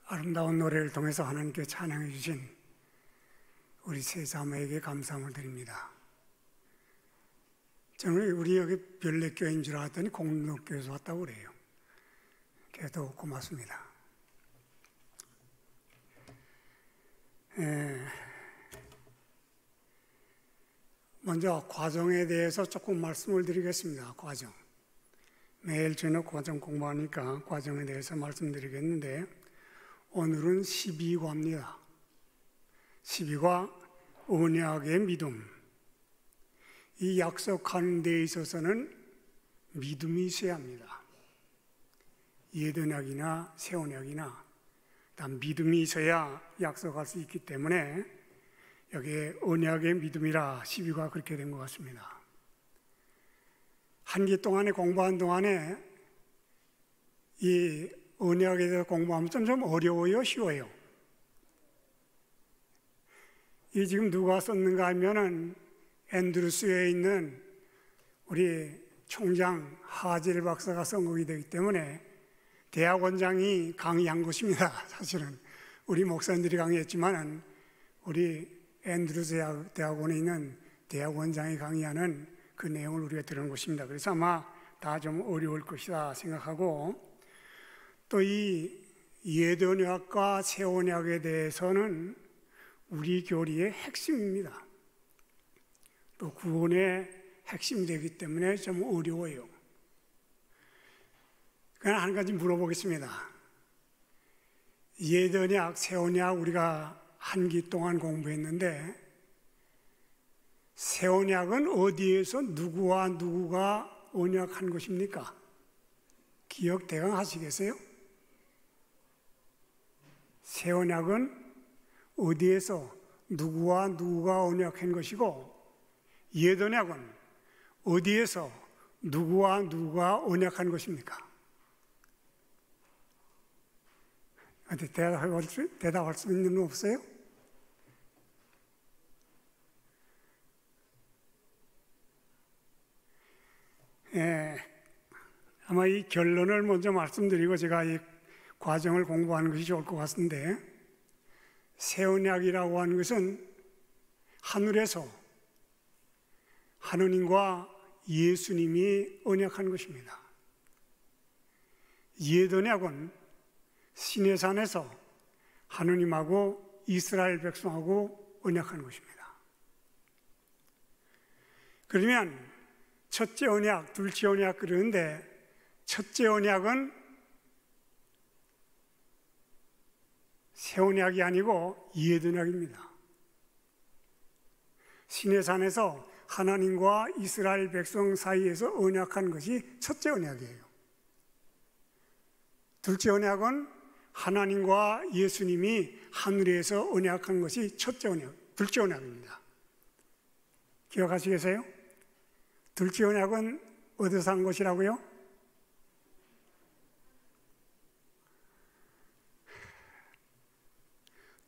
아름다운 노래를 통해서 하나님께 찬양해 주신 우리 세 자매에게 감사함을 드립니다. 저는 우리 여기 별내교회인 줄 알았더니 공동교회에서 왔다고 그래요. 그래도 고맙습니다. 먼저 과정에 대해서 조금 말씀을 드리겠습니다. 과정. 매일 저녁 과정 공부하니까 과정에 대해서 말씀드리겠는데, 오늘은 12과입니다. 12과 언약의 믿음. 이 약속하는 데 있어서는 믿음이 있어야 합니다. 옛언약이나 새언약이나 다 믿음이 있어야 약속할 수 있기 때문에 여기에 언약의 믿음이라 12가 그렇게 된 것 같습니다. 한 기 동안에 공부한 동안에 이 언약에 대해서 공부하면 좀 어려워요, 쉬워요? 이 지금 누가 썼는가 하면은 앤드루스에 있는 우리 총장 하질 박사가 쓴 거기 되기 때문에 대학원장이 강의한 것입니다. 사실은 우리 목사님들이 강의했지만은 우리 앤드루스 대학원에 있는 대학원장이 강의하는 그 내용을 우리가 들은 것입니다. 그래서 아마 다 좀 어려울 것이다 생각하고, 또 이 옛언약과 새언약에 대해서는 우리 교리의 핵심입니다. 또 구원의 핵심이 되기 때문에 좀 어려워요. 그냥 한 가지 물어보겠습니다. 옛언약, 새언약 우리가 한 기 동안 공부했는데, 새언약은 어디에서 누구와 누구가 언약한 것입니까? 기억 대강 하시겠어요? 새언약은 어디에서 누구와 누구가 언약한 것이고, 옛언약은 어디에서 누구와 누구가 언약한 것입니까? 대답할 수 있는 분 없어요? 아마 이 결론을 먼저 말씀드리고 제가 이 과정을 공부하는 것이 좋을 것 같은데, 새언약이라고 하는 것은 하늘에서 하느님과 예수님이 언약한 것입니다. 옛언약은 시내산에서 하느님하고 이스라엘 백성하고 언약한 것입니다. 그러면 첫째 언약, 둘째 언약 그러는데, 첫째 언약은 새 언약이 아니고 옛언약입니다. 시내산에서 하나님과 이스라엘 백성 사이에서 언약한 것이 첫째 언약이에요. 둘째 언약은 하나님과 예수님이 하늘에서 언약한 것이 첫째 언약, 둘째 언약입니다. 기억하시겠어요? 둘째 언약은 어디서 한 것이라고요?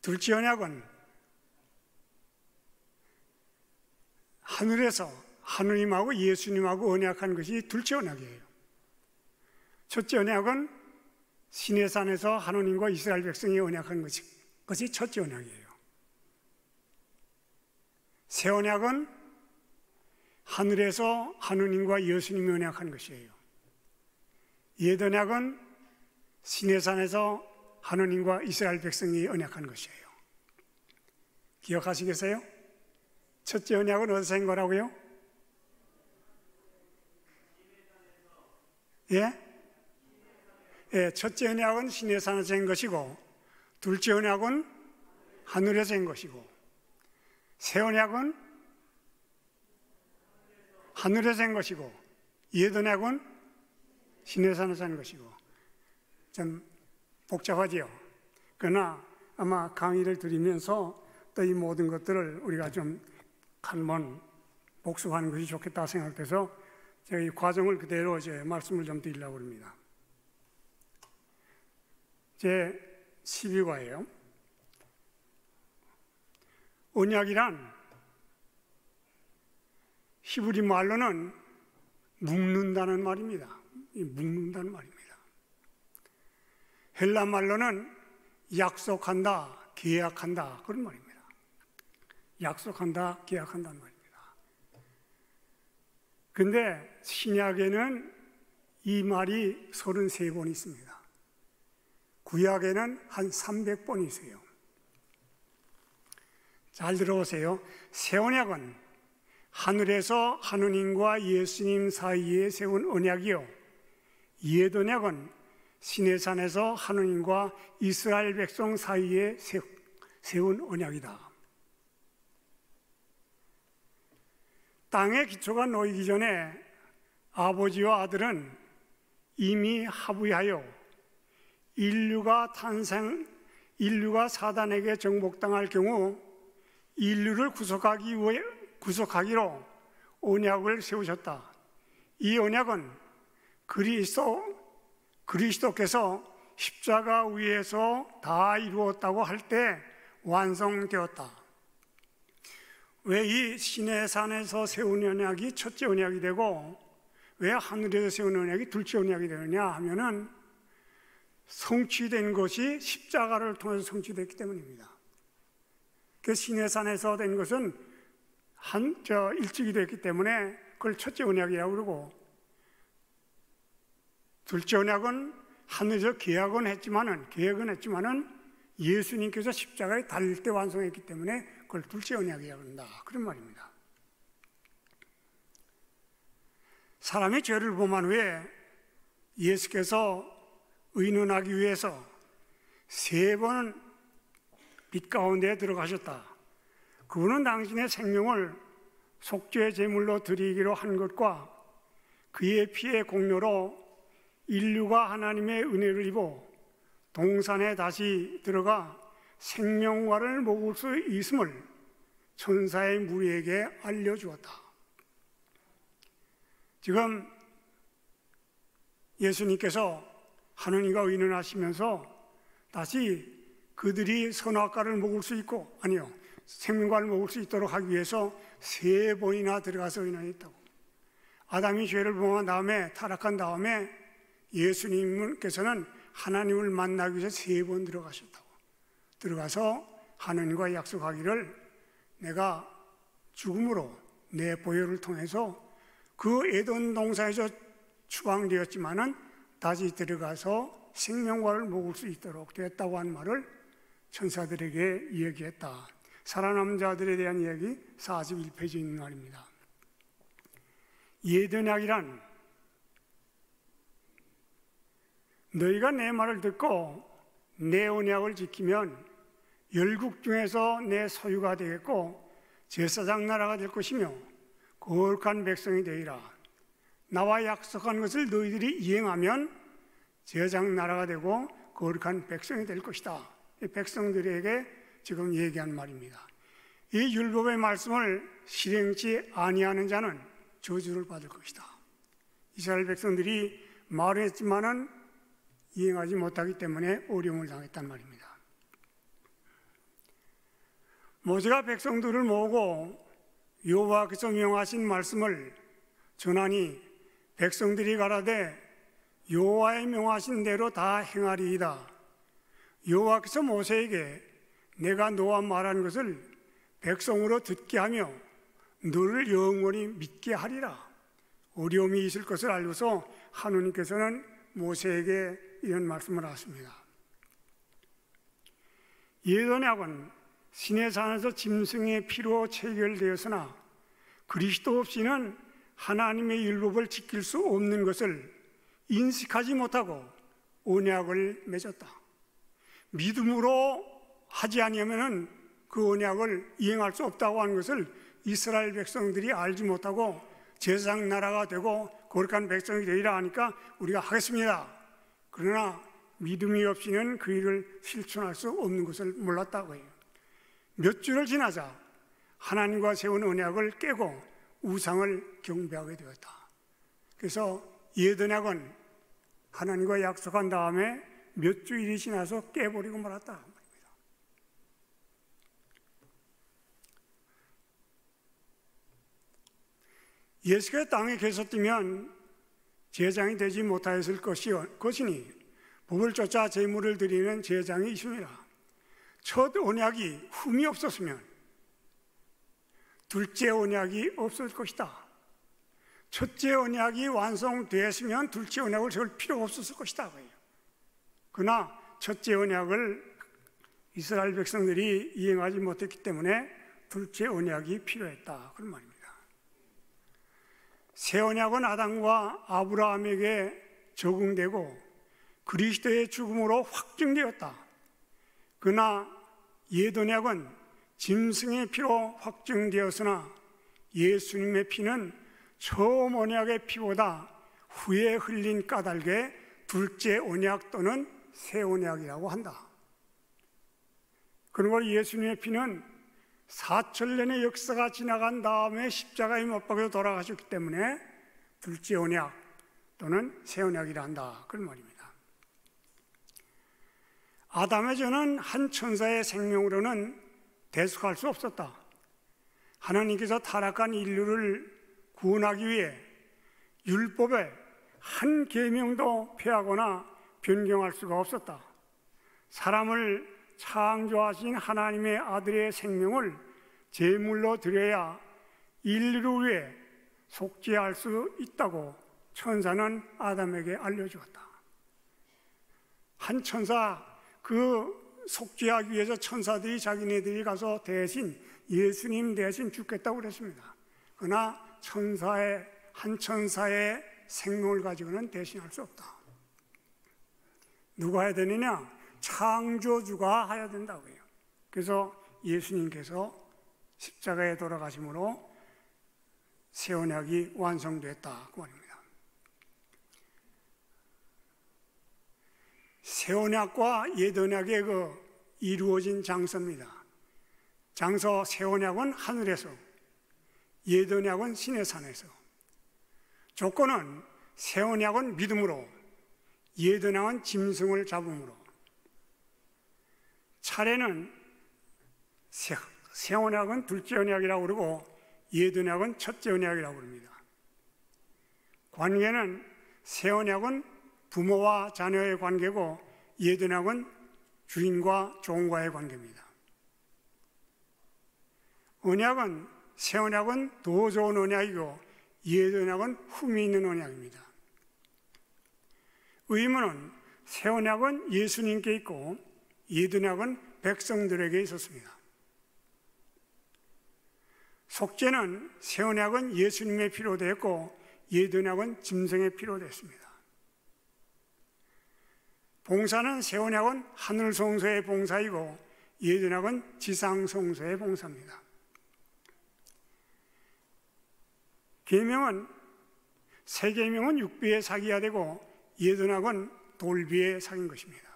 둘째 언약은 하늘에서 하느님하고 예수님하고 언약한 것이 둘째 언약이에요. 첫째 언약은 시내산에서 하느님과 이스라엘 백성이 언약한 것이 첫째 언약이에요. 새 언약은 하늘에서 하느님과 예수님이 언약한 것이에요. 옛 언약은 시내산에서 하느님과 이스라엘 백성이 언약한 것이에요. 기억하시겠어요? 첫째 언약은 어디서 한 거라고요? 예, 첫째 언약은 시내산에서 한 것이고, 둘째 언약은 하늘에서 한 것이고, 새 언약은 하늘에서 한 것이고, 옛 언약은 시내산에서 한 것이고. 좀 복잡하지요. 그러나 아마 강의를 드리면서 또 이 모든 것들을 우리가 좀 한번 복습하는 것이 좋겠다 생각돼서 제가 이 과정을 그대로 이제 말씀을 좀 드리려고 합니다. 제 12과예요. 언약이란 히브리 말로는 묶는다는 말입니다. 묶는다는 말입니다. 헬라 말로는 약속한다, 계약한다 그런 말입니다. 약속한다, 계약한다는 말입니다. 근데 신약에는 이 말이 33번 있습니다. 구약에는 한 300번 있어요. 잘 들어보세요. 새 언약은 하늘에서 하느님과 예수님 사이에 세운 언약이요, 옛 언약은 시내산에서 하느님과 이스라엘 백성 사이에 세운 언약이다. 땅의 기초가 놓이기 전에 아버지와 아들은 이미 합의하여 인류가 사단에게 정복당할 경우 인류를 구속하기로 언약을 세우셨다. 이 언약은 그리스도께서 십자가 위에서 다 이루었다고 할 때 완성되었다. 왜 이 시내산에서 세운 언약이 첫째 언약이 되고 왜 하늘에서 세운 언약이 둘째 언약이 되느냐 하면은 성취된 것이 십자가를 통해서 성취됐기 때문입니다. 그 시내산에서 된 것은 일찍이 됐기 때문에 그걸 첫째 언약이라고 그러고, 둘째 언약은 하늘에서 계약은 했지만은 예수님께서 십자가에 달릴 때 완성했기 때문에 그걸 둘째 언약이라고 한다 그런 말입니다. 사람이 죄를 범한 후에 예수께서 의논하기 위해서 3번 빛 가운데에 들어가셨다. 그분은 당신의 생명을 속죄 제물로 드리기로 한 것과 그의 피의 공로로 인류가 하나님의 은혜를 입어 동산에 다시 들어가 생명과를 먹을 수 있음을 천사의 무리에게 알려주었다. 지금 예수님께서 하느님과 의논하시면서 다시 그들이 선악과를 먹을 수 있고, 생명과를 먹을 수 있도록 하기 위해서 3번이나 들어가서 의논했다고. 아담이 죄를 범한 다음에, 타락한 다음에 예수님께서는 하나님을 만나기 위해서 3번 들어가셨다고. 들어가서 하나님과 약속하기를 내가 죽음으로 내 보혈을 통해서 그 에덴 동산에서 추방되었지만은 다시 들어가서 생명과를 먹을 수 있도록 되었다고 한 말을 천사들에게 이야기했다. 살아남은 자들에 대한 이야기 41페이지에 있는 말입니다. 옛 언약이란 너희가 내 말을 듣고 내 언약을 지키면 열국 중에서 내 소유가 되겠고 제사장 나라가 될 것이며 거룩한 백성이 되리라. 나와 약속한 것을 너희들이 이행하면 제사장 나라가 되고 거룩한 백성이 될 것이다. 이 백성들에게 지금 얘기한 말입니다. 이 율법의 말씀을 실행치 아니하는 자는 저주를 받을 것이다. 이스라엘 백성들이 말은 했지만은 이행하지 못하기 때문에 어려움을 당했단 말입니다. 모세가 백성들을 모으고 여호와께서 명하신 말씀을 전하니 백성들이 가라되 여호와의 명하신 대로 다 행하리이다. 여호와께서 모세에게 내가 너와 말한 것을 백성으로 듣게 하며 너를 영원히 믿게 하리라. 어려움이 있을 것을 알고서 하느님께서는 모세에게 이런 말씀을 하십니다. 옛 언약은 시내산에서 짐승의 피로 체결되었으나 그리스도 없이는 하나님의 율법을 지킬 수 없는 것을 인식하지 못하고 언약을 맺었다. 믿음으로 하지 아니하면 그 언약을 이행할 수 없다고 하는 것을 이스라엘 백성들이 알지 못하고 제사장 나라가 되고 거룩한 백성이 되리라 하니까 우리가 하겠습니다. 그러나 믿음이 없이는 그 일을 실천할 수 없는 것을 몰랐다고 해요. 몇 주를 지나자 하나님과 세운 언약을 깨고 우상을 경배하게 되었다. 그래서 옛 언약은 하나님과 약속한 다음에 몇 주일이 지나서 깨버리고 말았다 말입니다. 예수가 땅에 계셨다면 제장이 되지 못하였을 것이니 법을 쫓아 제물을 드리는 제장이 있습니다. 첫 언약이 흠이 없었으면 둘째 언약이 없을 것이다. 첫째 언약이 완성되었으면 둘째 언약을 세울 필요가 없었을 것이다. 그러나 첫째 언약을 이스라엘 백성들이 이행하지 못했기 때문에 둘째 언약이 필요했다. 그런 말입니다. 새 언약은 아담과 아브라함에게 적용되고 그리스도의 죽음으로 확증되었다. 그러나 옛 언약은 짐승의 피로 확증되었으나 예수님의 피는 처음 언약의 피보다 후에 흘린 까닭에 둘째 언약 또는 새 언약이라고 한다. 그리고 예수님의 피는 4천년의 역사가 지나간 다음에 십자가에 못 박혀 돌아가셨기 때문에 둘째 언약 또는 새 언약이라 한다. 그런 말입니다. 아담의 죄는 한 천사의 생명으로는 대속할 수 없었다. 하나님께서 타락한 인류를 구원하기 위해 율법의 한 계명도 폐하거나 변경할 수가 없었다. 사람을 창조하신 하나님의 아들의 생명을 제물로 드려야 인류를 위해 속죄할 수 있다고 천사는 아담에게 알려주었다. 한 천사, 그 속죄하기 위해서 천사들이 자기네들이 가서 대신 예수님 대신 죽겠다고 그랬습니다. 그러나 한 천사의 생명을 가지고는 대신할 수 없다. 누가 해야 되느냐? 창조주가 해야 된다고 해요. 그래서 예수님께서 십자가에 돌아가심으로 새 언약이 완성됐다 그 말입니다. 새 언약과 옛 언약의 이루어진 장서입니다. 장서 새 언약은 하늘에서, 옛 언약은 신의 산에서. 조건은 새 언약은 믿음으로, 옛 언약은 짐승을 잡음으로. 차례는 새 언약은 둘째 언약이라고 그러고 옛 언약은 첫째 언약이라고 합니다. 관계는 새 언약은 부모와 자녀의 관계고 옛 언약은 주인과 종과의 관계입니다. 언약은 새 언약은 더 좋은 언약이고 옛 언약은 흠이 있는 언약입니다. 의무는 새 언약은 예수님께 있고 옛 언약은 백성들에게 있었습니다. 속죄는 새 언약은 예수님의 피로 되었고 옛 언약은 짐승의 피로 됐습니다. 봉사는 새 언약은 하늘 성소의 봉사이고 옛 언약은 지상 성소의 봉사입니다. 계명은 새 계명은 육비에 사기야 되고 옛 언약은 돌비에 사긴 것입니다.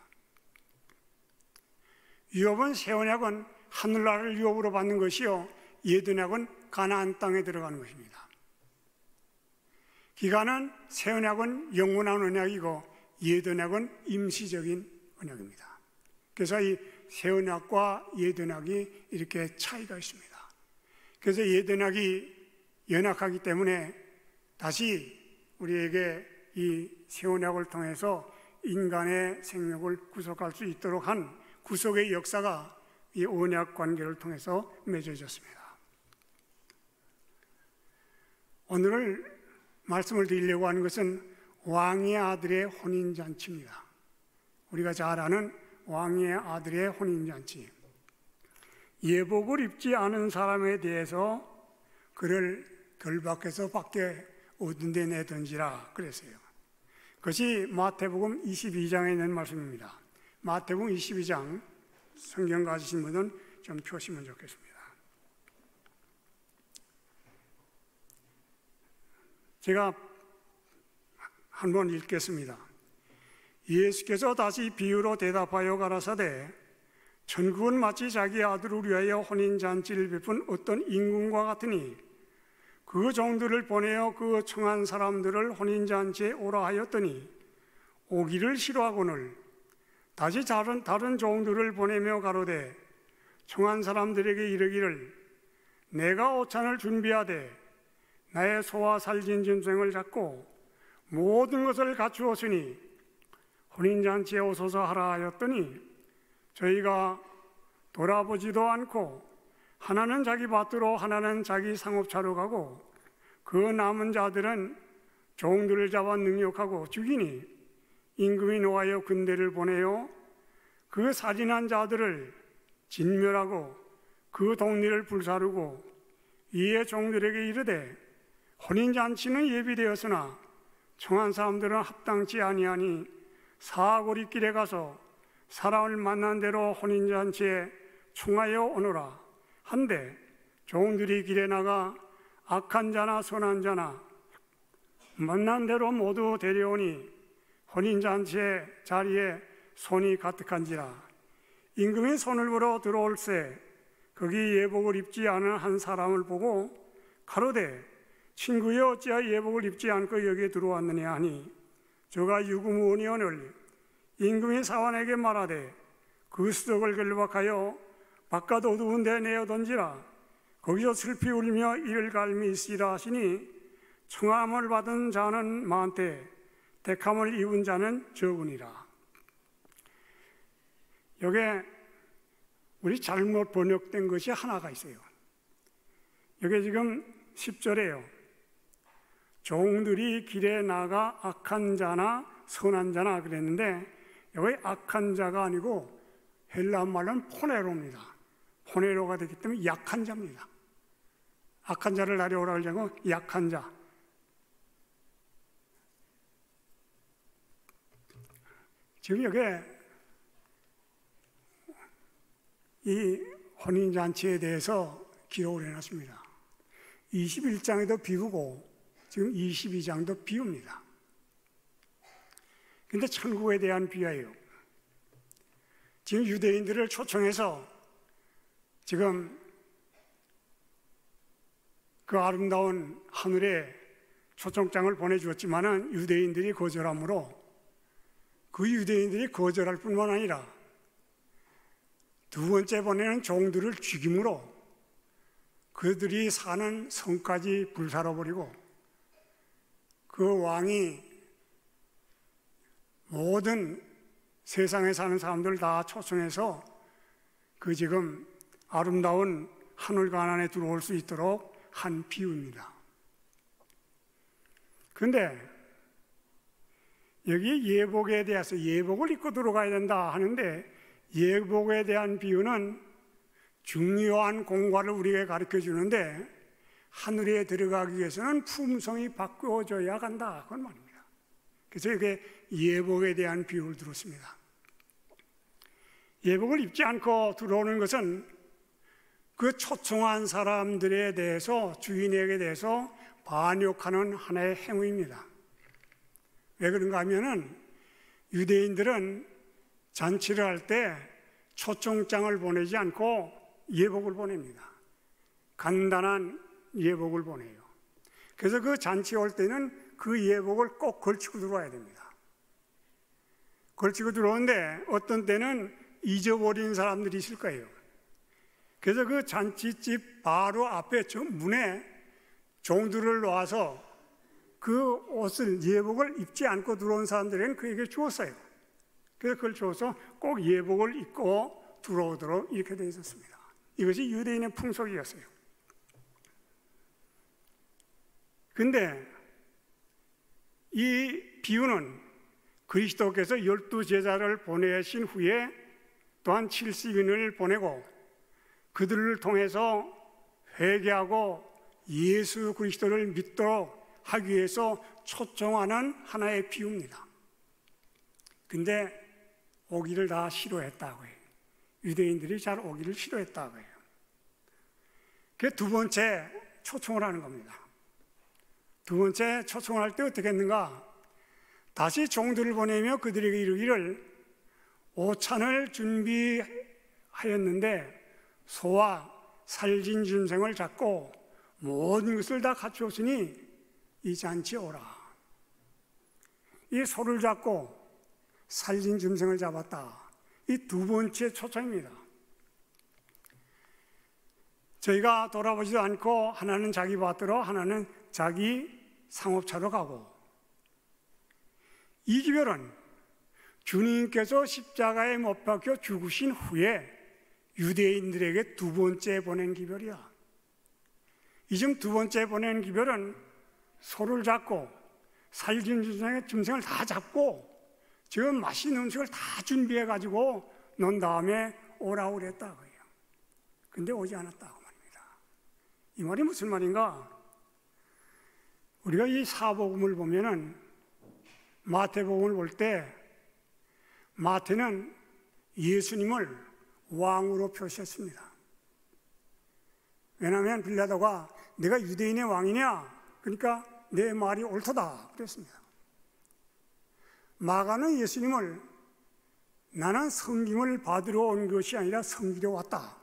유업은 새 언약은 하늘나라를 유업으로 받는 것이요 옛 언약은 가나안 땅에 들어가는 것입니다. 기간은 새 언약은 영원한 언약이고 옛 언약은 임시적인 언약입니다. 그래서 이 새 언약과 옛 언약이 이렇게 차이가 있습니다. 그래서 옛 언약이 연약하기 때문에 다시 우리에게 이 새 언약을 통해서 인간의 생명을 구속할 수 있도록 한 구속의 역사가 이 언약 관계를 통해서 맺어졌습니다. 오늘 말씀을 드리려고 하는 것은 왕의 아들의 혼인잔치입니다. 우리가 잘 아는 왕의 아들의 혼인잔치. 예복을 입지 않은 사람에 대해서 그를 들 밖에서 밖에 어둔 데 내던지라 그랬어요. 그것이 마태복음 22장에 있는 말씀입니다. 마태복음 22장 성경 가지신 분은 좀 펴시면 좋겠습니다. 제가 한번 읽겠습니다. 예수께서 다시 비유로 대답하여 가라사대 천국은 마치 자기 아들을 위하여 혼인잔치를 베푼 어떤 임금과 같으니 그 종들을 보내어 그 청한 사람들을 혼인잔치에 오라 하였더니 오기를 싫어하거늘 다시 다른 종들을 보내며 가로되 청한 사람들에게 이르기를 내가 오찬을 준비하되 나의 소와 살진 짐승을 잡고 모든 것을 갖추었으니 혼인잔치에 오소서 하라 하였더니 저희가 돌아보지도 않고 하나는 자기 밭으로 하나는 자기 상업차로 가고 그 남은 자들은 종들을 잡아 능욕하고 죽이니 임금이 노하여 군대를 보내요 그 살인한 자들을 진멸하고 그 동리를 불사르고 이에 종들에게 이르되 혼인잔치는 예비되었으나 청한 사람들은 합당치 아니하니 사거리길에 가서 사람을 만난 대로 혼인잔치에 청하여 오너라 한데 종들이 길에 나가 악한 자나 선한 자나 만난 대로 모두 데려오니 혼인잔치의 자리에 손이 가득한지라 임금이 손을 벌어 들어올세 거기 예복을 입지 않은 한 사람을 보고 가로되 친구여 어찌하여 예복을 입지 않고 여기에 들어왔느냐 하니 저가 유구무원이오늘 임금이 사환에게 말하되 그 수족을 결박하여 바깥 어두운 데 내어 던지라 거기서 슬피 울며 이를 갈미 있으리라 하시니 청함을 받은 자는 많되 택함을 입은 자는 적으니라. 여기에 우리 잘못 번역된 것이 하나가 있어요. 여기 지금 10절에요. 종들이 길에 나가 악한 자나 선한 자나 그랬는데 여기 악한 자가 아니고 헬라 말로는 포네로입니다. 포네로가 되기 때문에 약한 자입니다. 악한 자를 나려오라 하려고 약한 자. 지금 여기 이 혼인잔치에 대해서 기록을 해놨습니다. 21장에도 비우고 지금 22장도 비웁니다. 근데 천국에 대한 비유예요. 지금 유대인들을 초청해서 지금 그 아름다운 하늘에 초청장을 보내주었지만은 유대인들이 거절함으로 그 유대인들이 거절할 뿐만 아니라 두 번째 보내는 종들을 죽임으로 그들이 사는 성까지 불살아버리고 그 왕이 모든 세상에 사는 사람들 다 초청해서 그 지금 아름다운 하늘관 안에 들어올 수 있도록 한 비유입니다. 그런데 여기 예복에 대해서 예복을 입고 들어가야 된다 하는데 예복에 대한 비유는 중요한 공과를 우리에게 가르쳐 주는데 하늘에 들어가기 위해서는 품성이 바꾸어져야 간다 그런 말입니다. 그래서 이게 예복에 대한 비유를 들었습니다. 예복을 입지 않고 들어오는 것은 그 초청한 사람들에 대해서 주인에게 대해서 반역하는 하나의 행위입니다. 왜 그런가 하면은 유대인들은 잔치를 할 때 초청장을 보내지 않고 예복을 보냅니다. 간단한 예복을 보내요. 그래서 그 잔치에 올 때는 그 예복을 꼭 걸치고 들어와야 됩니다. 걸치고 들어오는데 어떤 때는 잊어버린 사람들이 있을 거예요. 그래서 그 잔치집 바로 앞에 저 문에 종들을 놓아서 그 옷을 예복을 입지 않고 들어온 사람들에게는 그에게 주었어요. 그래서 그걸 줘서 꼭 예복을 입고 들어오도록 이렇게 되어 있었습니다. 이것이 유대인의 풍속이었어요. 근데 이 비유는 그리스도께서 12제자를 보내신 후에 또한 70인을 보내고 그들을 통해서 회개하고 예수 그리스도를 믿도록 하기 위해서 초청하는 하나의 비유입니다. 근데 오기를 다 싫어했다고 해요. 유대인들이 잘 오기를 싫어했다고 해요. 그게 두 번째 초청을 하는 겁니다. 두 번째 초청을 할 때 어떻게 했는가? 다시 종들을 보내며 그들에게 이르기를 오찬을 준비하였는데 소와 살진 짐승을 잡고 모든 것을 다 갖추었으니 이 잔치에 오라. 이 소를 잡고 살진 짐승을 잡았다. 이 두 번째 초청입니다. 저희가 돌아보지도 않고 하나는 자기 밭으로 하나는 자기 상업차로 가고 이 기별은 주님께서 십자가에 못 박혀 죽으신 후에 유대인들에게 두 번째 보낸 기별이야. 이 지금 두 번째 보낸 기별은 소를 잡고 살균 짐승을 다 잡고 지금 맛있는 음식을 다 준비해 가지고 논 다음에 오라고 그랬다고요. 근데 오지 않았다고 말입니다. 이 말이 무슨 말인가? 우리가 이 사복음을 보면은 마태복음을 볼 때 마태는 예수님을 왕으로 표시했습니다. 왜냐하면 빌라도가 내가 유대인의 왕이냐? 그러니까 내 말이 옳도다 그랬습니다. 마가는 예수님을 나는 섬김을 받으러 온 것이 아니라 섬기러 왔다,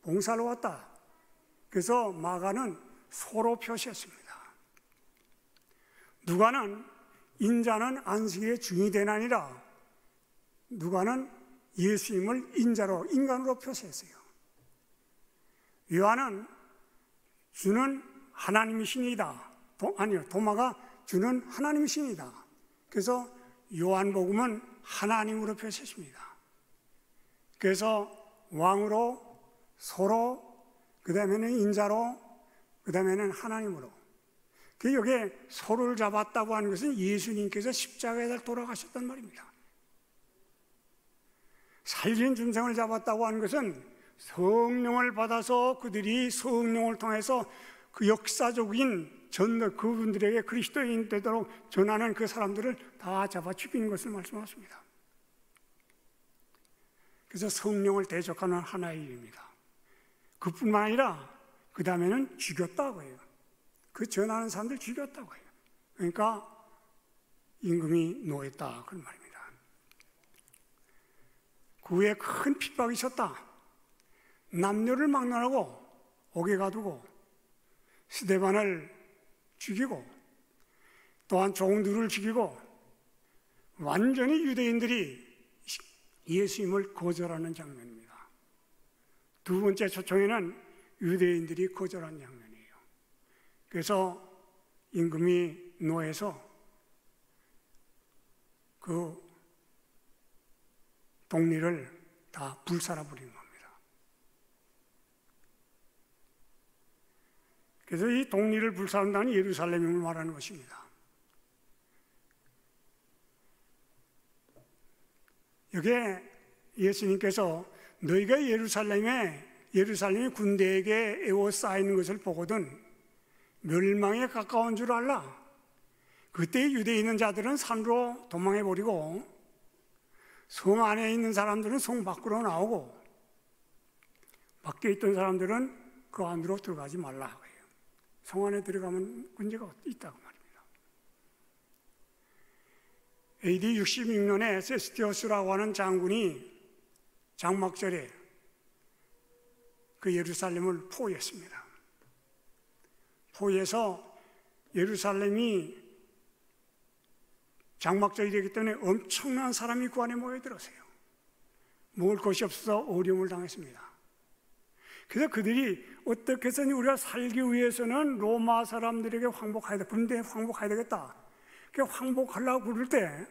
봉사로 왔다. 그래서 마가는 소로 표시했습니다. 누가는 인자는 안식일의 주인이 되나니라, 누가는 예수님을 인간으로 표시했어요. 요한은 주는 하나님이시니다. 도마가 주는 하나님이시니다. 그래서 요한복음은 하나님으로 표시했습니다. 그래서 왕으로, 소로, 그 다음에는 인자로, 그 다음에는 하나님으로. 여기에 소를 잡았다고 하는 것은 예수님께서 십자가에 돌아가셨단 말입니다. 살린 짐승을 잡았다고 하는 것은 성령을 받아서 그들이 성령을 통해서 그 역사적인 그분들에게 그리스도인 되도록 전하는 그 사람들을 다 잡아 죽이는 것을 말씀하십니다. 그래서 성령을 대적하는 하나의 일입니다. 그뿐만 아니라 그 다음에는 죽였다고 해요. 그 전하는 사람들 죽였다고 해요. 그러니까 임금이 노했다 그런 말입니다. 그 후에 큰 핍박이 있었다. 남녀를 막론하고 옥에 가두고 스데반을 죽이고 또한 종들을 죽이고 완전히 유대인들이 예수님을 거절하는 장면입니다. 두 번째 초청에는 유대인들이 거절한 장면이에요. 그래서 임금이 노해서 그 동리를 다 불살아버린 겁니다. 그래서 이 동리를 불살한다는 예루살렘을 말하는 것입니다. 여기에 예수님께서 너희가 예루살렘이 군대에게 에워싸이는 것을 보거든 멸망에 가까운 줄 알라. 그때 유대에 있는 자들은 산으로 도망해버리고 성 안에 있는 사람들은 성 밖으로 나오고 밖에 있던 사람들은 그 안으로 들어가지 말라 해요. 성 안에 들어가면 문제가 있다고 말입니다. AD 66년에 세스티오스라고 하는 장군이 장막절에 그 예루살렘을 포위했습니다. 포위해서 예루살렘이 장막절이 되기 때문에 엄청난 사람이 그 안에 모여들었어요. 먹을 것이 없어서 어려움을 당했습니다. 그래서 그들이 어떻게 해서는 우리가 살기 위해서는 로마 사람들에게 황복해야 돼, 군대에 황복해야 되겠다. 그 황복하려고 그럴 때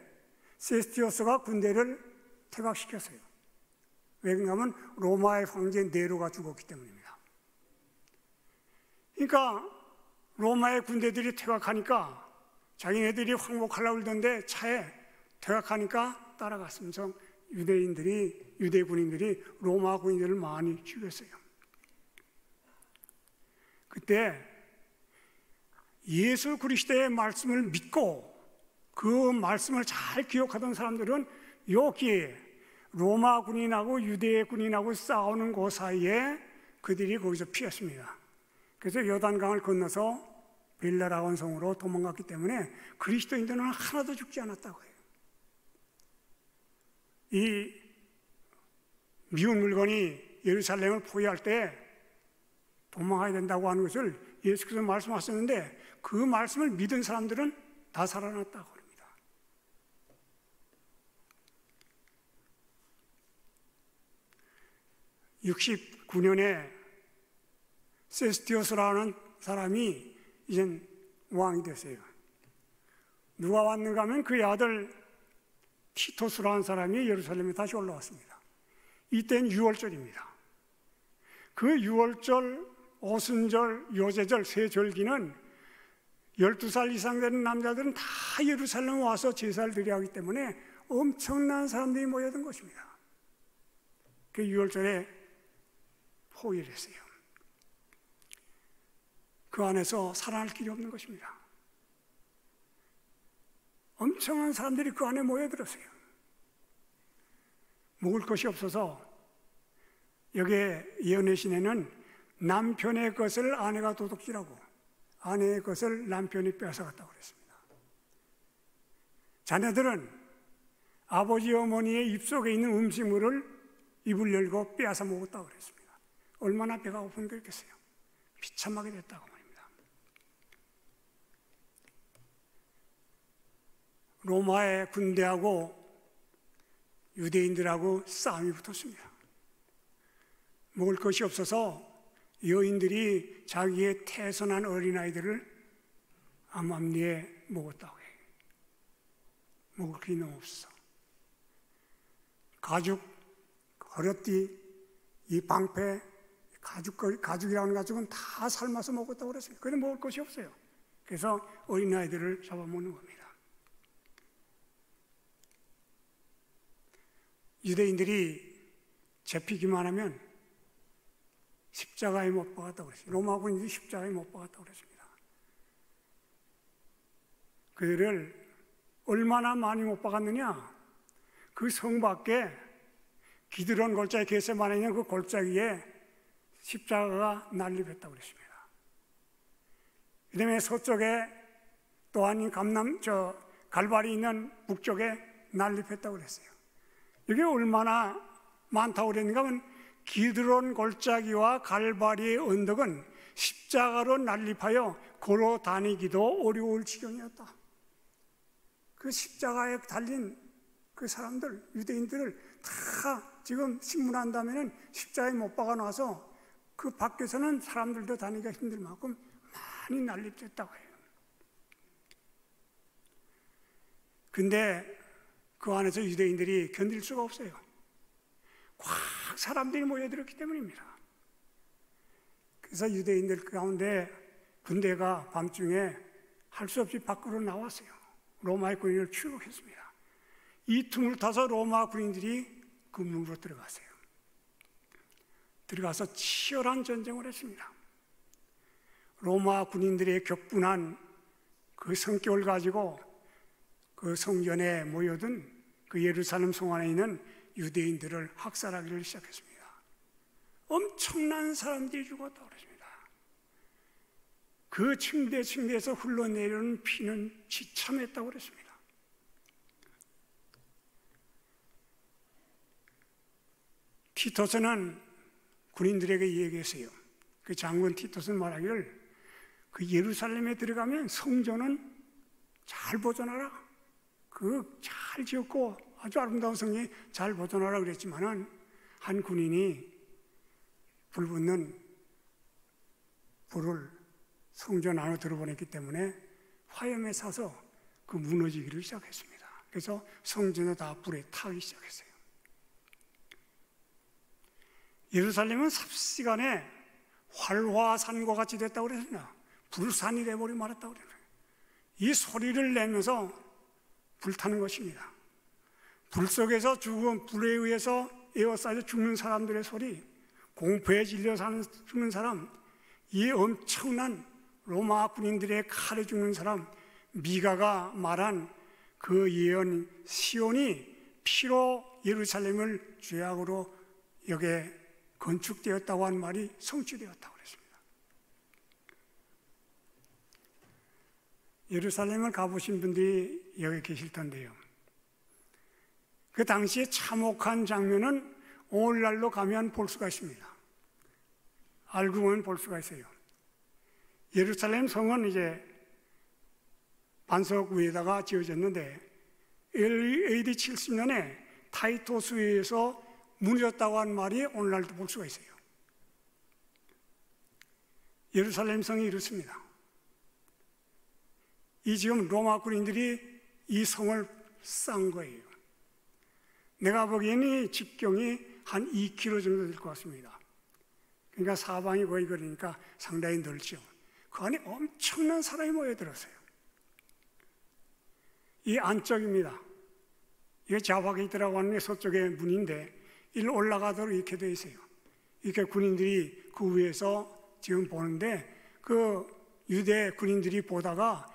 세스티오스가 군대를 퇴각시켰어요. 왜냐하면 로마의 황제 네로가 죽었기 때문입니다. 그러니까 로마의 군대들이 퇴각하니까 자기네들이 황복하려고 그러던데 차에 퇴각하니까 따라갔으면서 유대 군인들이 로마 군인들을 많이 죽였어요. 그때 예수 그리스도의 말씀을 믿고 그 말씀을 잘 기억하던 사람들은 여기에 로마 군인하고 유대 군인하고 싸우는 그 사이에 그들이 거기서 피했습니다. 그래서 요단강을 건너서 벨라라온 성으로 도망갔기 때문에 그리스도인들은 하나도 죽지 않았다고 해요. 이 미운 물건이 예루살렘을 포위할 때 도망가야 된다고 하는 것을 예수께서 말씀하셨는데 그 말씀을 믿은 사람들은 다 살아났다고 합니다. (69년에) 세스티오스라는 사람이 이젠 왕이 됐어요. 누가 왔는가 하면 그의 아들 티토스라는 사람이 예루살렘에 다시 올라왔습니다. 이때는 6월절입니다. 그 유월절, 오순절, 요제절 세 절기는 12살 이상 되는 남자들은 다 예루살렘 와서 제사를 드려야 하기 때문에 엄청난 사람들이 모여든 것입니다. 그 유월절에 포위를 했어요. 그 안에서 살아날 길이 없는 것입니다. 엄청난 사람들이 그 안에 모여들었어요. 먹을 것이 없어서 여기에 예언의 시내는 남편의 것을 아내가 도둑질하고 아내의 것을 남편이 빼앗아갔다고 그랬습니다. 자녀들은 아버지 어머니의 입속에 있는 음식물을 입을 열고 빼앗아 먹었다고 그랬습니다. 얼마나 배가 고픈 거겠어요. 비참하게 됐다고 말입니다. 로마의 군대하고 유대인들하고 싸움이 붙었습니다. 먹을 것이 없어서 여인들이 자기의 태어난 어린아이들을 암암리에 먹었다고 해요. 먹을 게 너무 없어. 가죽, 허리띠, 이 방패, 가죽이라는 가죽은 다 삶아서 먹었다고 그랬어요. 그런데 먹을 것이 없어요. 그래서 어린아이들을 잡아먹는 겁니다. 유대인들이 잡히기만 하면 십자가에 못 박았다고 그랬어요. 로마 군인들이 십자가에 못 박았다고 그랬습니다. 그들을 얼마나 많이 못 박았느냐? 그 성 밖에 기드론 골짜기 겟세마네 있는 그 골짜기 위에 십자가가 난립했다고 그랬습니다. 그 다음에 서쪽에 또한 갈발이 있는 북쪽에 난립했다고 그랬어요. 이게 얼마나 많다고 그랬는가 하면 기드론 골짜기와 갈바리의 언덕은 십자가로 난립하여 걸어 다니기도 어려울 지경이었다. 그 십자가에 달린 그 사람들, 유대인들을 다 지금 신문한 다음에는 십자가에 못 박아 놔서 그 밖에서는 사람들도 다니기가 힘들 만큼 많이 난립됐다고 해요. 근데 그 안에서 유대인들이 견딜 수가 없어요. 꽉 사람들이 모여들었기 때문입니다. 그래서 유대인들 가운데 군대가 밤중에 할 수 없이 밖으로 나왔어요. 로마의 군인을 추격했습니다. 이 틈을 타서 로마 군인들이 그 문으로 들어갔어요. 들어가서 치열한 전쟁을 했습니다. 로마 군인들의 격분한 그 성격을 가지고 그 성전에 모여든 그 예루살렘 성 안에 있는 유대인들을 학살하기를 시작했습니다. 엄청난 사람들이 죽었다고 그랬습니다. 그 층대에서 흘러내리는 피는 지참했다고 그랬습니다. 티토스는 군인들에게 얘기했어요. 그 장군 티토스는 말하기를 그 예루살렘에 들어가면 성전은 잘 보존하라. 그 잘 지었고 아주 아름다운 성이 잘 보존하라 그랬지만은 한 군인이 불 붙는 불을 성전 안으로 들어보냈기 때문에 화염에 사서 그 무너지기를 시작했습니다. 그래서 성전이 다 불에 타기 시작했어요. 예루살렘은 삽시간에 활화산과 같이 됐다고 그랬습니다. 불산이 되어버리고 말았다고 그래요. 이 소리를 내면서 불타는 것입니다. 불 속에서 죽은, 불에 의해서 에워싸져 죽는 사람들의 소리, 공포에 질려 죽는 사람, 이 엄청난 로마 군인들의 칼에 죽는 사람, 미가가 말한 그 예언 시온이 피로 예루살렘을 죄악으로 여기에 건축되었다고 한 말이 성취되었다고 그랬습니다. 예루살렘을 가보신 분들이 여기 계실 텐데요. 그 당시에 참혹한 장면은 오늘날로 가면 볼 수가 있습니다. 알고 보면 볼 수가 있어요. 예루살렘 성은 이제 반석 위에다가 지어졌는데 AD 70년에 타이토스에 의해서 무너졌다고 한 말이 오늘날도 볼 수가 있어요. 예루살렘 성이 이렇습니다. 이 지금 로마 군인들이 이 성을 쌓은 거예요. 내가 보기에는 이 직경이 한 2km 정도 될 것 같습니다. 그러니까 사방이 거의 그러니까 상당히 넓죠. 그 안에 엄청난 사람이 모여들었어요. 이 안쪽입니다. 이게 자바게이트라고 하는 게 서쪽의 문인데 일로 올라가도록 이렇게 되어 있어요. 이렇게 군인들이 그 위에서 지금 보는데 그 유대 군인들이 보다가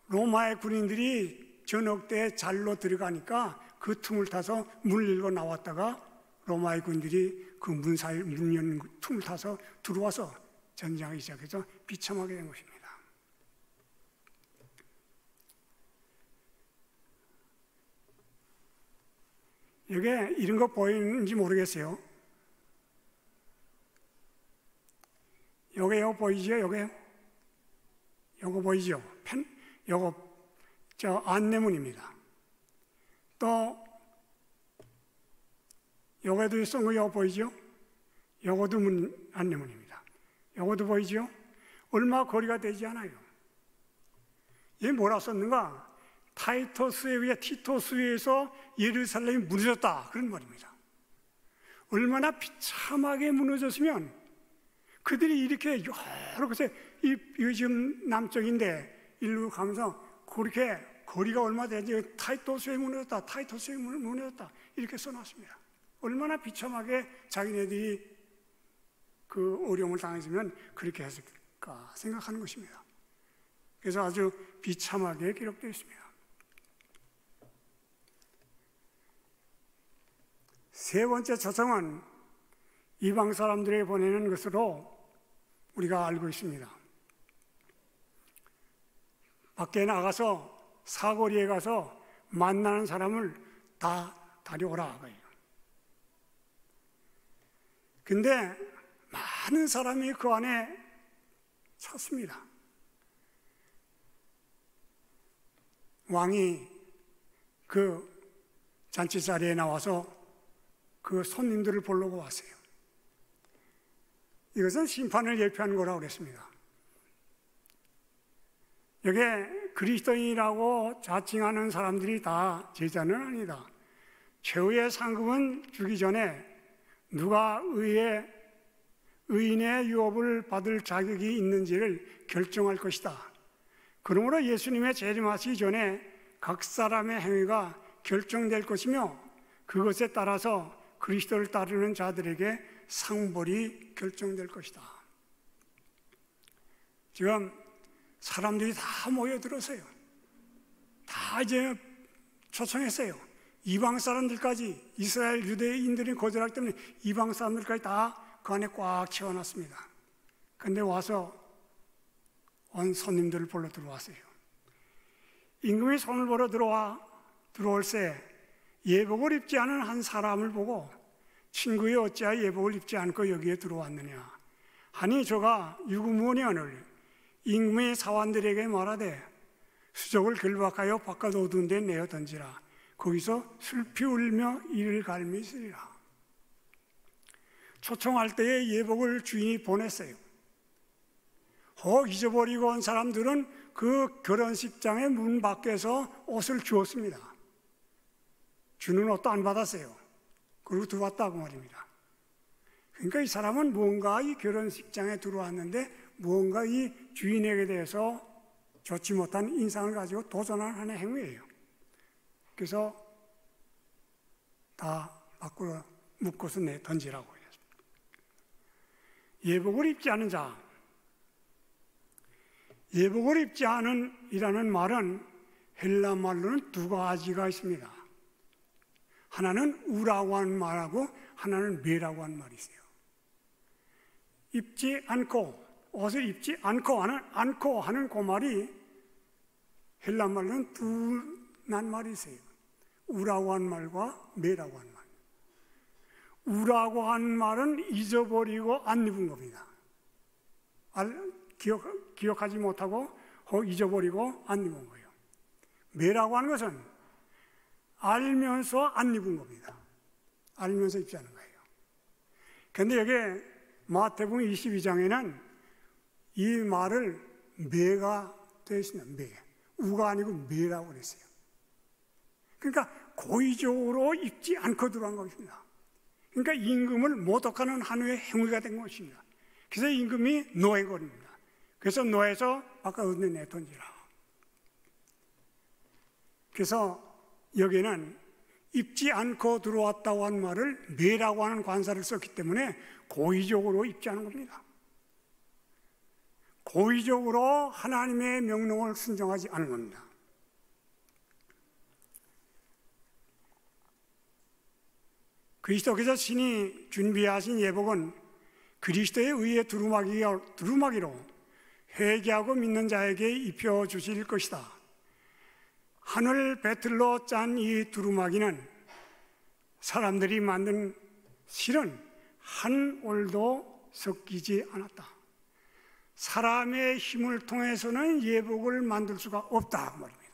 로마의 군인들이 저녁 때 잘로 들어가니까 그 틈을 타서 문을 열고 나왔다가 로마의 군인들이 그 문 사이 문 연 틈을 타서 들어와서 전쟁하기 시작해서 비참하게 된 것입니다. 이게 이런 거 보이는지 모르겠어요. 요거 보이죠? 요거 보이죠? 요거 저 안내문입니다. 또 요거도 쓴 거 요거 보이죠? 요거도 안내문입니다. 요거도 보이죠? 얼마 거리가 되지 않아요. 얘 뭐라 썼는가? 타이토스에 의해 티토스에 의해서 예루살렘이 무너졌다, 그런 말입니다. 얼마나 비참하게 무너졌으면 그들이 이렇게 여러 곳에 이 지금 남쪽인데 일로 가면서 그렇게 거리가 얼마 되지 타이토스에 무너졌다, 타이토스에 무너졌다 이렇게 써놨습니다. 얼마나 비참하게 자기네들이 그 어려움을 당했으면 그렇게 했을까 생각하는 것입니다. 그래서 아주 비참하게 기록되어 있습니다. 세 번째 초청은 이방 사람들에게 보내는 것으로 우리가 알고 있습니다. 밖에 나가서 사거리에 가서 만나는 사람을 다 다려오라 그래요. 근데 많은 사람이 그 안에 찼습니다. 왕이 그 잔치 자리에 나와서 그 손님들을 보려고 왔어요. 이것은 심판을 예표하는 거라고 그랬습니다. 여기에 그리스도인이라고 자칭하는 사람들이 다 제자는 아니다. 최후의 상급은 주기 전에 누가 의인의 유업을 받을 자격이 있는지를 결정할 것이다. 그러므로 예수님의 재림하시기 전에 각 사람의 행위가 결정될 것이며 그것에 따라서 그리스도를 따르는 자들에게 상벌이 결정될 것이다. 지금 사람들이 다 모여들었어요. 다 이제 초청했어요. 이방 사람들까지, 이스라엘 유대인들이 거절하기 때문에 이방 사람들까지 다 그 안에 꽉 채워놨습니다. 근데 와서 온 손님들을 보러 들어왔어요. 임금이 손을 보러 들어올새 예복을 입지 않은 한 사람을 보고 친구여 어찌하여 예복을 입지 않고 여기에 들어왔느냐 하니 저가 유구무원을 임금의 사환들에게 말하되 수족을 결박하여 바깥 어두운 데 내어 던지라. 거기서 슬피 울며 이를 갈미시리라. 초청할 때에 예복을 주인이 보냈어요. 혹 잊어버리고 온 사람들은 그 결혼식장의 문 밖에서 옷을 주었습니다. 주는 옷도 안 받았어요. 그리고 들어왔다고 말입니다. 그러니까 이 사람은 무언가 이 결혼식장에 들어왔는데 무언가 이 주인에게 대해서 좋지 못한 인상을 가지고 도전하는 행위예요. 그래서 다 밖으로 묶어서 내 던지라고 해요. 예복을 입지 않은 자, 예복을 입지 않은 이라는 말은 헬라 말로는 두 가지가 있습니다. 하나는 우라고 하는 말하고 하나는 메라고 하는 말이 있어요. 입지 않고, 옷을 입지 않고 하는 그 말이 헬라 말로는 두 낱말이 있어요. 우라고 하는 말과 메라고 하는 말. 우라고 하는 말은 잊어버리고 안 입은 겁니다. 기억하지 못하고 잊어버리고 안 입은 거예요. 메라고 하는 것은 알면서 안 입은 겁니다. 알면서 입지 않은 거예요. 그런데 여기 마태복음 22장에는 이 말을 메가 되어 있습니다. 메. 우가 아니고 메라고 그랬어요. 그러니까 고의적으로 입지 않고 들어간 것입니다. 그러니까 임금을 모독하는 하나의 행위가 된 것입니다. 그래서 임금이 노예거리입니다. 그래서 노예에서 바깥으로 내던지라. 그래서 여기는 입지 않고 들어왔다고 한 말을 매라고 하는 관사를 썼기 때문에 고의적으로 입지 않은 겁니다. 고의적으로 하나님의 명령을 순종하지 않은 겁니다. 그리스도께서 신이 준비하신 예복은 그리스도의 의의 두루마기로 회개하고 믿는 자에게 입혀주실 것이다. 하늘 배틀로 짠 이 두루마기는 사람들이 만든 실은 한 올도 섞이지 않았다. 사람의 힘을 통해서는 예복을 만들 수가 없다 그 말입니다.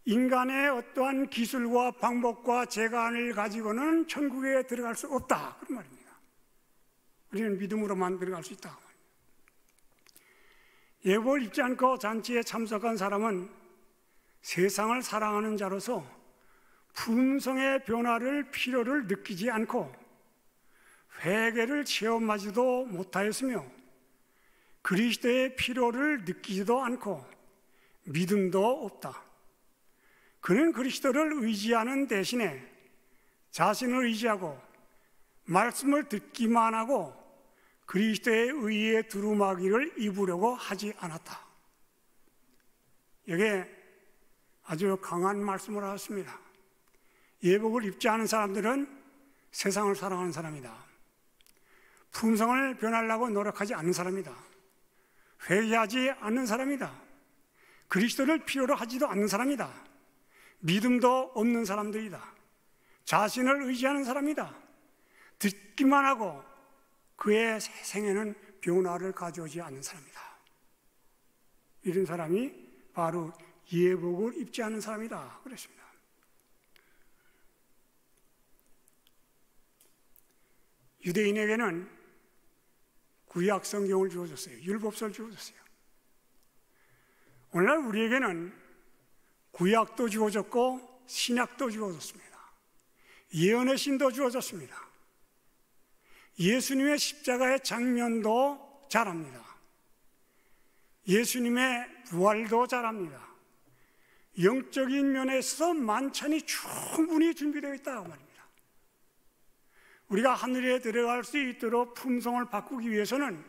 인간의 어떠한 기술과 방법과 재간을 가지고는 천국에 들어갈 수 없다 그런 말입니다. 우리는 믿음으로만 들어갈 수 있다. 예복을 입지 않고 잔치에 참석한 사람은 세상을 사랑하는 자로서 품성의 변화를 필요를 느끼지 않고 회개를 체험하지도 못하였으며 그리스도의 필요를 느끼지도 않고 믿음도 없다. 그는 그리스도를 의지하는 대신에 자신을 의지하고 말씀을 듣기만 하고 그리스도의 의의 두루마기를 입으려고 하지 않았다. 여기에 아주 강한 말씀을 하셨습니다. 예복을 입지 않은 사람들은 세상을 사랑하는 사람이다. 품성을 변하려고 노력하지 않는 사람이다. 회개하지 않는 사람이다. 그리스도를 필요로 하지도 않는 사람이다. 믿음도 없는 사람들이다. 자신을 의지하는 사람이다. 듣기만 하고 그의 생애는 변화를 가져오지 않는 사람이다. 이런 사람이 바로 예복을 입지 않는 사람이다 그랬습니다. 유대인에게는 구약 성경을 주어졌어요. 율법서를 주어졌어요. 오늘날 우리에게는 구약도 주어졌고 신약도 주어졌습니다. 예언의 신도 주어졌습니다. 예수님의 십자가의 장면도 잘합니다. 예수님의 부활도 잘합니다. 영적인 면에서 만찬이 충분히 준비되어 있다고 말입니다. 우리가 하늘에 들어갈 수 있도록 품성을 바꾸기 위해서는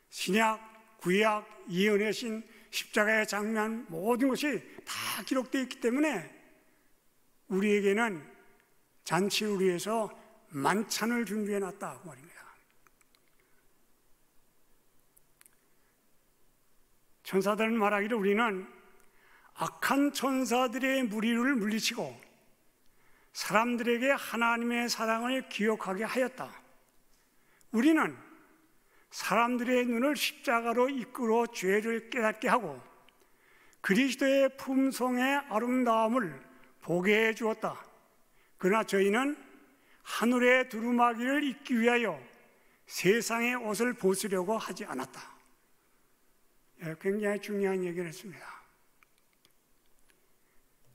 신약, 구약, 예언의 신, 십자가의 장면 모든 것이 다 기록되어 있기 때문에 우리에게는 잔치를 위해서 만찬을 준비해 놨다고 말입니다. 천사들은 말하기를 우리는 악한 천사들의 무리를 물리치고 사람들에게 하나님의 사랑을 기억하게 하였다. 우리는 사람들의 눈을 십자가로 이끌어 죄를 깨닫게 하고 그리스도의 품성의 아름다움을 보게 해 주었다. 그러나 저희는 하늘의 두루마기를 입기 위하여 세상의 옷을 벗으려고 하지 않았다. 굉장히 중요한 얘기를 했습니다.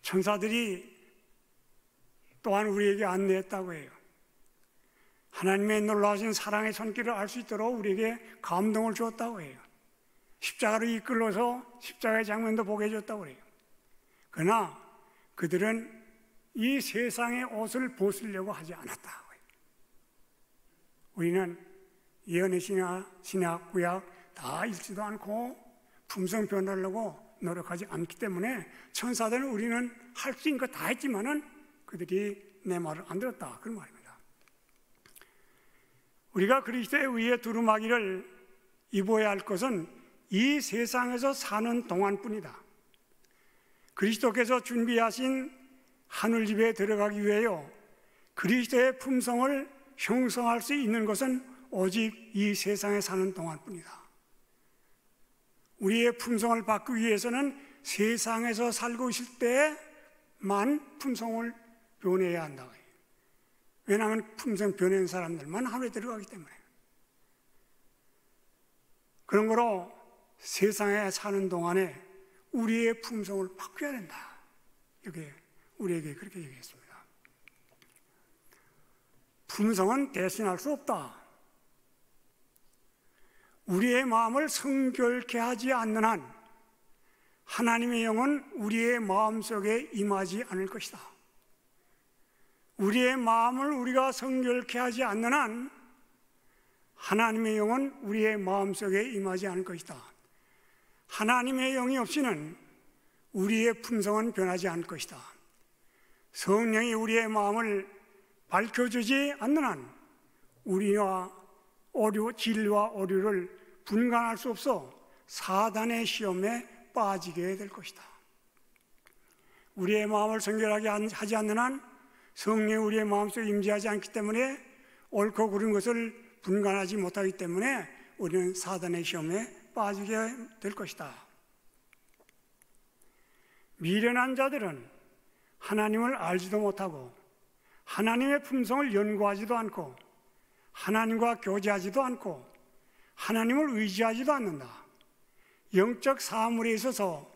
천사들이 또한 우리에게 안내했다고 해요. 하나님의 놀라우신 사랑의 손길을 알 수 있도록 우리에게 감동을 주었다고 해요. 십자가로 이끌어서 십자가의 장면도 보게 해줬다고 해요. 그러나 그들은 이 세상의 옷을 벗으려고 하지 않았다고 해요. 우리는 예언의 신약, 구약 다 읽지도 않고 품성 변하려고 노력하지 않기 때문에 천사들은 우리는 할 수 있는 거 다 했지만은 그들이 내 말을 안 들었다 그런 말입니다. 우리가 그리스도의 의의 두루마기를 입어야 할 것은 이 세상에서 사는 동안뿐이다. 그리스도께서 준비하신 하늘집에 들어가기 위하여 그리스도의 품성을 형성할 수 있는 것은 오직 이 세상에 사는 동안뿐이다. 우리의 품성을 바꾸기 위해서는 세상에서 살고 있을 때만 품성을 변해야 한다. 왜냐하면 품성 변한 사람들만 하늘에 들어가기 때문에. 그런 거로 세상에 사는 동안에 우리의 품성을 바꿔야 된다. 이게 우리에게 그렇게 얘기했습니다. 품성은 대신할 수 없다. 우리의 마음을 성결케 하지 않는 한 하나님의 영은 우리의 마음속에 임하지 않을 것이다. 우리의 마음을 우리가 성결케 하지 않는 한 하나님의 영은 우리의 마음속에 임하지 않을 것이다. 하나님의 영이 없이는 우리의 품성은 변하지 않을 것이다. 성령이 우리의 마음을 밝혀주지 않는 한 우리와 진리와 오류를 분간할 수 없어 사단의 시험에 빠지게 될 것이다. 우리의 마음을 성결하게 하지 않는 한 성령이 우리의 마음속에 임재하지 않기 때문에 옳고 그른 것을 분간하지 못하기 때문에 우리는 사단의 시험에 빠지게 될 것이다. 미련한 자들은 하나님을 알지도 못하고 하나님의 품성을 연구하지도 않고 하나님과 교제하지도 않고 하나님을 의지하지도 않는다. 영적 사물에 있어서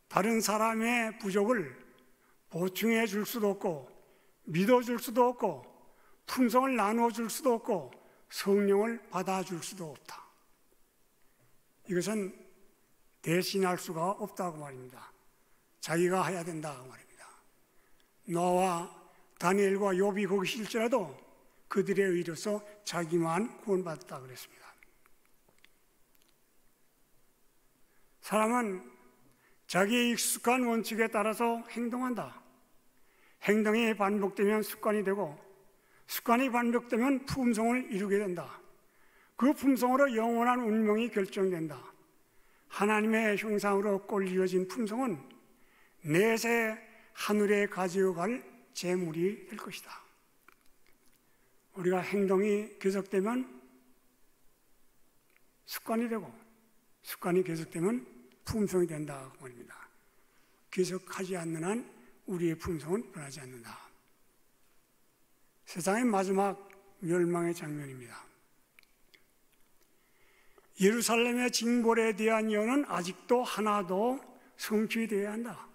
다른 사람의 부족을 보충해 줄 수도 없고 믿어줄 수도 없고 품성을 나누어 줄 수도 없고 성령을 받아줄 수도 없다. 이것은 대신할 수가 없다고 말입니다. 자기가 해야 된다고 말입니다. 노아와 다니엘과 욥이 거기 있을지라도 그들의 의로서 자기만 구원받았다 그랬습니다. 사람은 자기의 익숙한 원칙에 따라서 행동한다. 행동이 반복되면 습관이 되고 습관이 반복되면 품성을 이루게 된다. 그 품성으로 영원한 운명이 결정된다. 하나님의 형상으로 꼴이어진 품성은 내세 하늘에 가져갈 재물이 될 것이다. 우리가 행동이 계속되면 습관이 되고 습관이 계속되면 품성이 된다고 말입니다. 계속하지 않는 한 우리의 품성은 변하지 않는다. 세상의 마지막 멸망의 장면입니다. 예루살렘의 징벌에 대한 예언은 아직도 하나도 성취되어야 한다.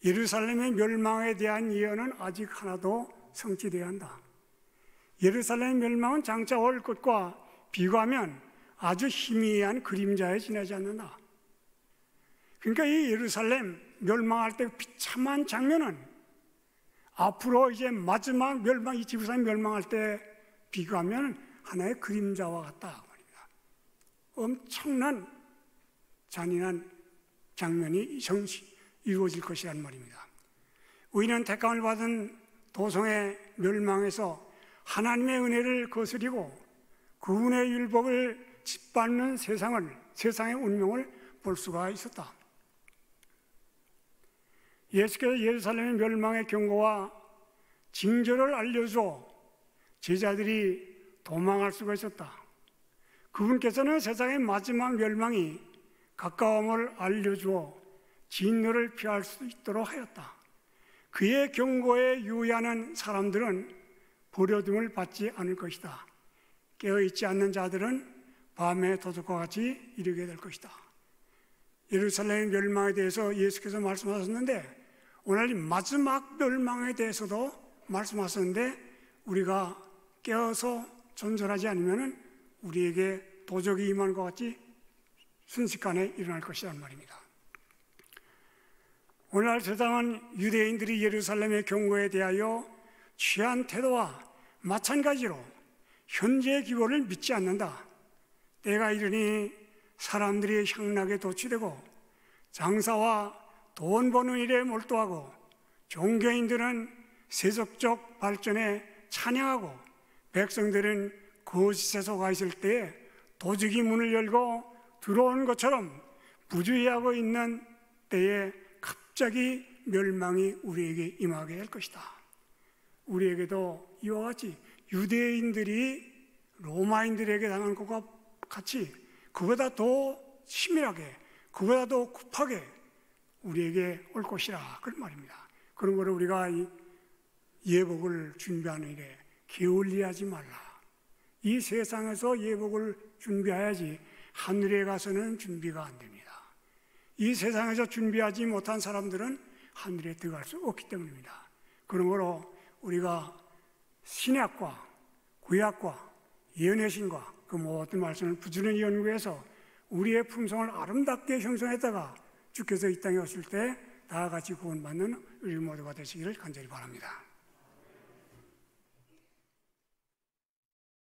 예루살렘의 멸망에 대한 예언은 아직 하나도 성취되어야 한다. 예루살렘의 멸망은 장차 올 것과 비교하면 아주 희미한 그림자에 지나지 않는다. 그러니까 이 예루살렘 멸망할 때 비참한 장면은 앞으로 이제 마지막 멸망, 이 지구상이 멸망할 때 비교하면 하나의 그림자와 같다 말입니다. 엄청난 잔인한 장면이 이루어질 것이란 말입니다. 의인은 택함을 받은 도성의 멸망에서 하나님의 은혜를 거스리고 그분의 율법을 짓밟는 세상의 운명을 볼 수가 있었다. 예수께서 예루살렘의 멸망의 경고와 징조를 알려줘 제자들이 도망할 수가 있었다. 그분께서는 세상의 마지막 멸망이 가까움을 알려주어 진노를 피할 수 있도록 하였다. 그의 경고에 유의하는 사람들은 버려둠을 받지 않을 것이다. 깨어있지 않는 자들은 밤의 도둑과 같이 이르게 될 것이다. 예루살렘 멸망에 대해서 예수께서 말씀하셨는데 오늘 마지막 멸망에 대해서도 말씀하셨는데 우리가 깨어서 존절하지 않으면 우리에게 도적이 임하는 것 같이 순식간에 일어날 것이란 말입니다. 오늘날 세상은 유대인들이 예루살렘의 경고에 대하여 취한 태도와 마찬가지로 현재의 기고를 믿지 않는다. 때가 이르니 사람들이 향락에 도취되고 장사와 돈 버는 일에 몰두하고 종교인들은 세속적 발전에 찬양하고 백성들은 거짓에 속아 있을 때에 도적이 문을 열고 들어온 것처럼 부주의하고 있는 때에 갑자기 멸망이 우리에게 임하게 될 것이다. 우리에게도 이와 같이 유대인들이 로마인들에게 당한 것과 같이 그보다 더 치밀하게 그보다 더 급하게 우리에게 올 것이라 그런 말입니다. 그런 거를 우리가 이 예복을 준비하는 일에 게을리하지 말라. 이 세상에서 예복을 준비해야지 하늘에 가서는 준비가 안 됩니다. 이 세상에서 준비하지 못한 사람들은 하늘에 들어갈 수 없기 때문입니다. 그러므로 우리가 신약과 구약과 예언의 신과 그 모든 말씀을 부지런히 연구해서 우리의 품성을 아름답게 형성했다가 주께서 이 땅에 오실 때 다 같이 구원받는 우리 모두가 되시기를 간절히 바랍니다.